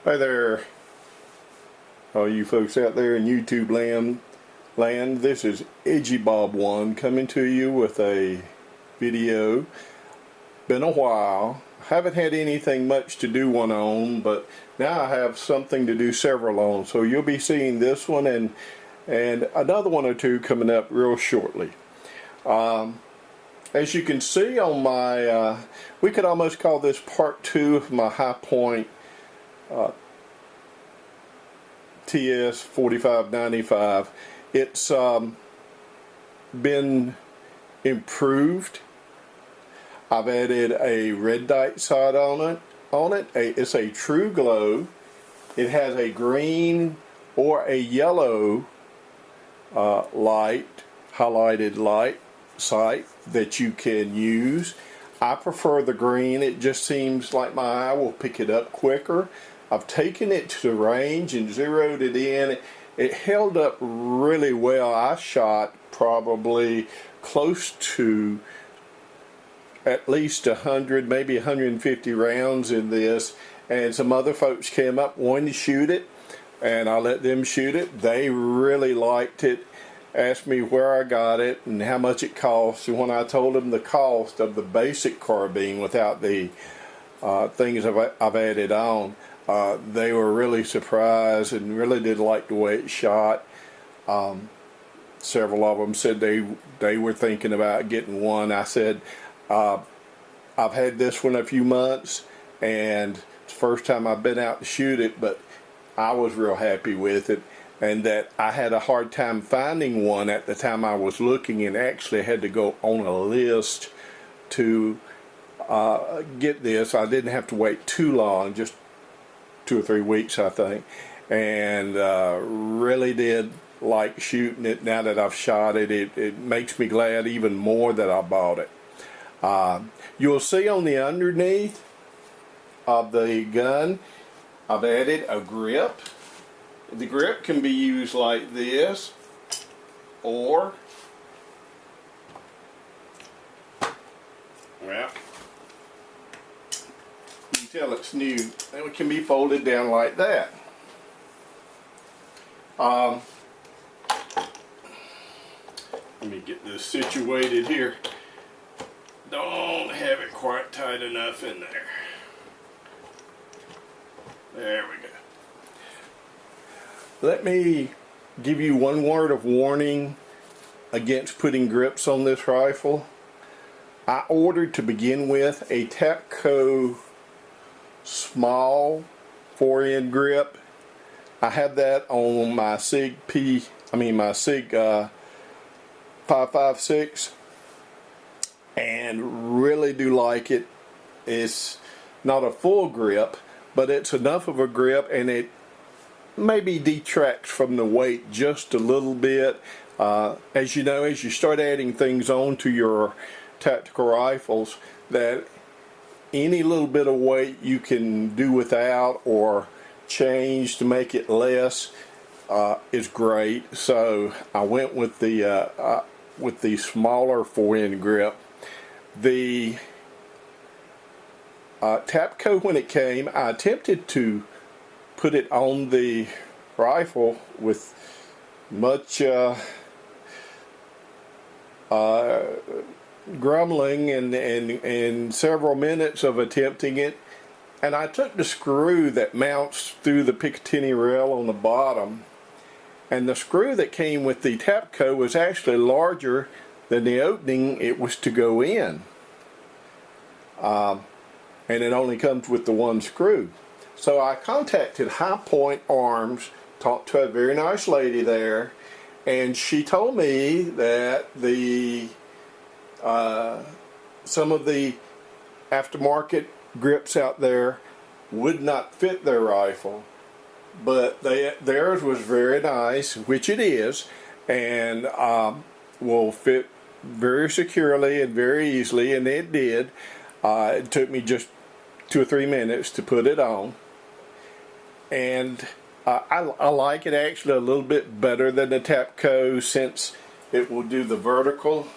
Hi there, all you folks out there in YouTube land. This is Edgy Bob 1 coming to you with a video. Been a while. Haven't had anything much to do one on, but now I have something to do several on. So you'll be seeing this one and another one or two coming up real shortly. As you can see on my, we could almost call this part 2 of my High Point TS 4595. It's been improved. I've added a red dot sight on it. It's a true glow. It has a green or a yellow highlighted light sight that you can use. I prefer the green. It just seems like my eye will pick it up quicker. I've taken it to the range and zeroed it in. It held up really well. I shot probably close to at least 100, maybe 150 rounds in this, and some other folks came up wanting to shoot it, and I let them shoot it. They really liked it, asked me where I got it and how much it cost, and when I told them the cost of the basic carbine without the things I've added on, they were really surprised and really did like the way it shot. Several of them said they were thinking about getting one. I said, I've had this one a few months, and it's the first time I've been out to shoot it, but I was real happy with it, and that I had a hard time finding one at the time I was looking, and actually had to go on a list to get this. I didn't have to wait too long, just 2 or 3 weeks I think, and really did like shooting it. Now that I've shot it, it makes me glad even more that I bought it. You'll see on the underneath of the gun I've added a grip. The grip can be used like this, or well, you can tell it's new, and it can be folded down like that. Let me get this situated here. Don't have it quite tight enough in there. There we go. Let me give you one word of warning against putting grips on this rifle. I ordered, to begin with, a Tapco small 4-end grip. I have that on my SIG 556, and really do like it. It's not a full grip, but it's enough of a grip, and it maybe detracts from the weight just a little bit. As you know, as you start adding things on to your tactical rifles, that any little bit of weight you can do without or change to make it less is great. So I went with the smaller 4-end grip. The Tapco, when it came, I attempted to put it on the rifle with much grumbling and several minutes of attempting it, and I took the screw that mounts through the Picatinny rail on the bottom, and the screw that came with the Tapco was actually larger than the opening it was to go in, and it only comes with the one screw. So I contacted High Point Arms, talked to a very nice lady there, and she told me that the some of the aftermarket grips out there would not fit their rifle, but theirs was very nice, which it is, and will fit very securely and very easily, and it did. It took me just 2 or 3 minutes to put it on, and I like it actually a little bit better than the Tapco, since it will do the vertical,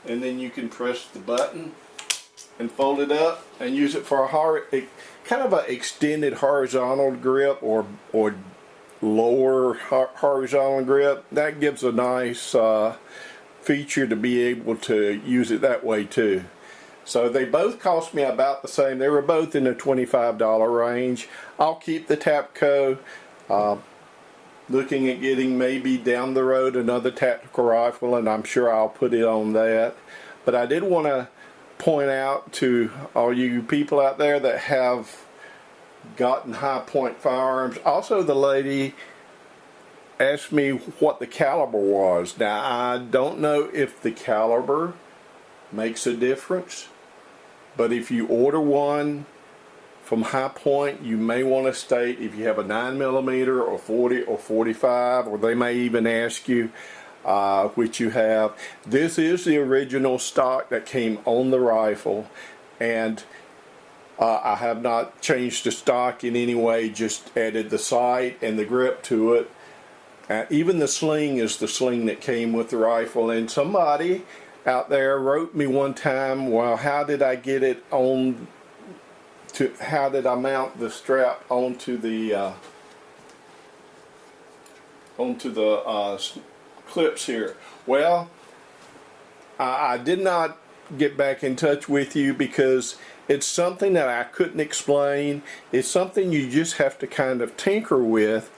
and then you can press the button and fold it up and use it for a kind of an extended horizontal grip or lower horizontal grip. That gives a nice feature to be able to use it that way too. So they both cost me about the same. They were both in the $25 range. I'll keep the Tapco. Looking at getting maybe down the road another tactical rifle, and I'm sure I'll put it on that. But I did want to point out to all you people out there that have gotten high point firearms. Also, the lady asked me what the caliber was. Now, I don't know if the caliber makes a difference, but if you order one from High Point, you may want to state if you have a 9mm or 40 or 45, or they may even ask you which you have. This is the original stock that came on the rifle, and I have not changed the stock in any way, just added the sight and the grip to it. Even the sling is the sling that came with the rifle. And somebody out there wrote me one time, well, how did I get it on how did I mount the strap onto the clips here? Well, I did not get back in touch with you because it's something that I couldn't explain. It's something you just have to kind of tinker with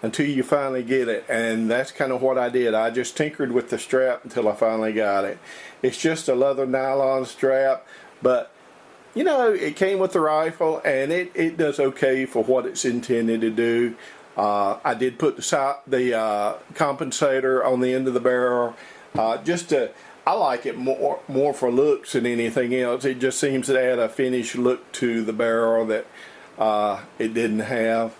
until you finally get it, and that's kind of what I did. I just tinkered with the strap until I finally got it. It's just a leather nylon strap, but you know, it came with the rifle, and it does okay for what it's intended to do. I did put the compensator on the end of the barrel. I like it more for looks than anything else. It just seems to add a finished look to the barrel that it didn't have.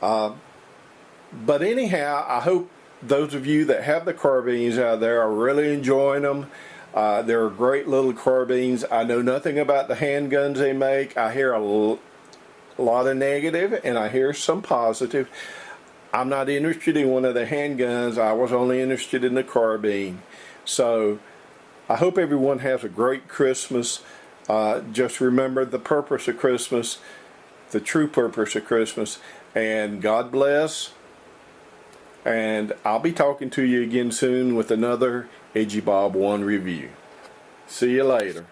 But anyhow, I hope those of you that have the carbines out there are really enjoying them. They're great little carbines. I know nothing about the handguns they make. I hear a lot of negative and I hear some positive. I'm not interested in one of the handguns. I was only interested in the carbine. So I hope everyone has a great Christmas. Just remember the purpose of Christmas, the true purpose of Christmas, and God bless. And I'll be talking to you again soon with another Edgy Bob 1 review. See you later.